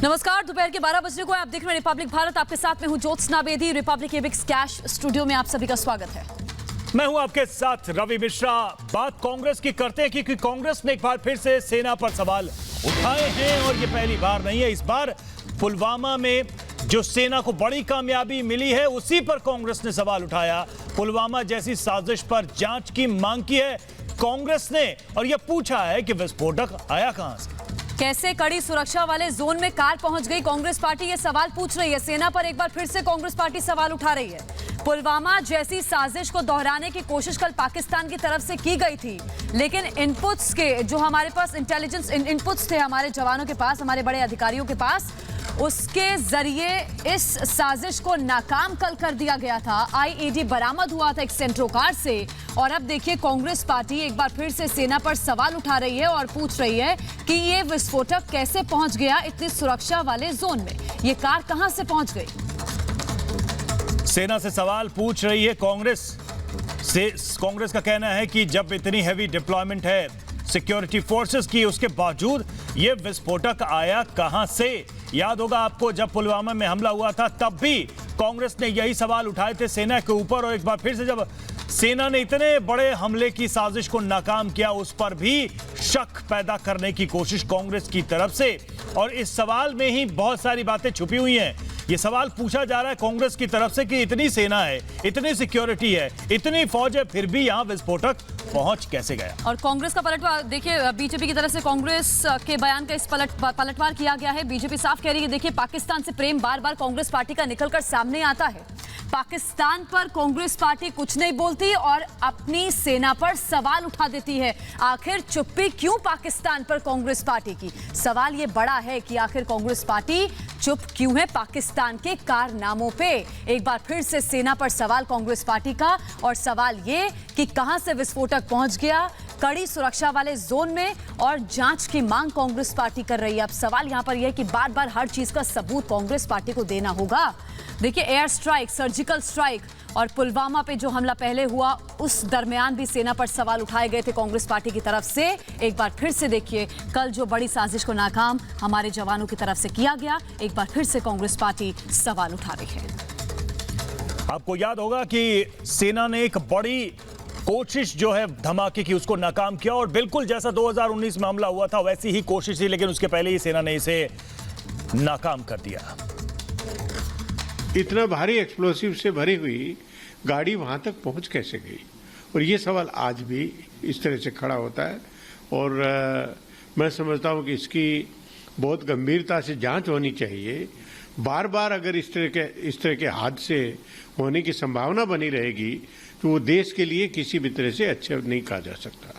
नमस्कार, दोपहर के 12 बजने को आप देख रहे हैं रिपब्लिक भारत। आपके साथ में हूं Jyotsna Bedi. Republic Ebix cash studio में आप सभी का स्वागत है। मैं हूं आपके साथ रवि मिश्रा। बात कांग्रेस की करते हैं क्योंकि कांग्रेस ने एक बार फिर से सेना पर सवाल उठाए हैं और ये पहली बार नहीं है। इस बार पुलवामा में जो सेना को बड़ी कामयाबी मिली है उसी पर कांग्रेस ने सवाल उठाया। पुलवामा जैसी साजिश पर जांच की मांग की है कांग्रेस ने और यह पूछा है कि विस्फोटक आया कहां से। कैसे कड़ी सुरक्षा वाले जोन में कार पहुंच गई कांग्रेस पार्टी, ये सवाल पूछ रही है। सेना पर एक बार फिर से कांग्रेस पार्टी सवाल उठा रही है। पुलवामा जैसी साजिश को दोहराने की कोशिश कल पाकिस्तान की तरफ से की गई थी, लेकिन इनपुट्स के जो हमारे पास इंटेलिजेंस इनपुट्स थे हमारे जवानों के पास, हमारे बड़े अधिकारियों के पास, उसके जरिए इस साजिश को नाकाम कल कर दिया गया था। आईईडी बरामद हुआ था एक सेंट्रो कार से। और अब देखिए कांग्रेस पार्टी एक बार फिर से सेना पर सवाल उठा रही है और पूछ रही है कि ये विस्फोटक कैसे पहुंच गया इतनी सुरक्षा वाले जोन में, ये कार कहां से पहुंच गई। सेना से सवाल पूछ रही है कांग्रेस का कहना है कि जब इतनी हैवी डिप्लॉयमेंट है सिक्योरिटी फोर्सेस की, उसके बावजूद ये विस्फोटक आया कहां से। याद होगा आपको जब पुलवामा में हमला हुआ था तब भी कांग्रेस ने यही सवाल उठाए थे सेना के ऊपर, और एक बार फिर से जब सेना ने इतने बड़े हमले की साजिश को नाकाम किया उस पर भी शक पैदा करने की कोशिश कांग्रेस की तरफ से। और इस सवाल में ही बहुत सारी बातें छुपी हुई हैं। ये सवाल पूछा जा रहा है कांग्रेस की तरफ से कि इतनी सेना है, इतनी सिक्योरिटी है, इतनी फौज है, फिर भी यहां विस्फोटक पहुंच कैसे गया। और कांग्रेस का पलटवार देखिए, बीजेपी की तरफ से कांग्रेस के बयान का इस पलटवार किया गया है। बीजेपी साफ कह रही है, देखिए पाकिस्तान से प्रेम बार बार कांग्रेस पार्टी का निकलकर सामने आता है। पाकिस्तान पर कांग्रेस पार्टी कुछ नहीं बोलती और अपनी सेना पर सवाल उठा देती है। आखिर चुप्पी क्यों पाकिस्तान पर कांग्रेस पार्टी की? सवाल ये बड़ा है कि आखिर कांग्रेस पार्टी चुप क्यों है पाकिस्तान के कारनामों पे। एक बार फिर से सेना पर सवाल कांग्रेस पार्टी का, और सवाल ये कि कहां से विस्फोटक पहुंच गया कड़ी सुरक्षा वाले जोन में, और जांच की मांग कांग्रेस पार्टी कर रही है। अब सवाल यहां पर यह है कि बार बार हर चीज का सबूत कांग्रेस पार्टी को देना होगा। देखिए एयर स्ट्राइक, सर्जिकल स्ट्राइक और पुलवामा पे जो हमला पहले हुआ उस दरमियान भी सेना पर सवाल उठाए गए थे कांग्रेस पार्टी की तरफ से। एक बार फिर से देखिए कल जो बड़ी साजिश को नाकाम हमारे जवानों की तरफ से किया गया, एक बार फिर से कांग्रेस पार्टी सवाल उठा रही है। आपको याद होगा कि सेना ने एक बड़ी कोशिश जो है धमाके की उसको नाकाम किया, और बिल्कुल जैसा 2019 में हमला हुआ था वैसी ही कोशिश थी, लेकिन उसके पहले ही सेना ने इसे नाकाम कर दिया। इतना भारी एक्सप्लोसिव से भरी हुई गाड़ी वहां तक पहुंच कैसे गई, और ये सवाल आज भी इस तरह से खड़ा होता है। और मैं समझता हूं कि इसकी बहुत गंभीरता से जांच होनी चाहिए। बार बार अगर इस तरह के हादसे होने की संभावना बनी रहेगी तो वो देश के लिए किसी भी तरह से अच्छा नहीं कहा जा सकता।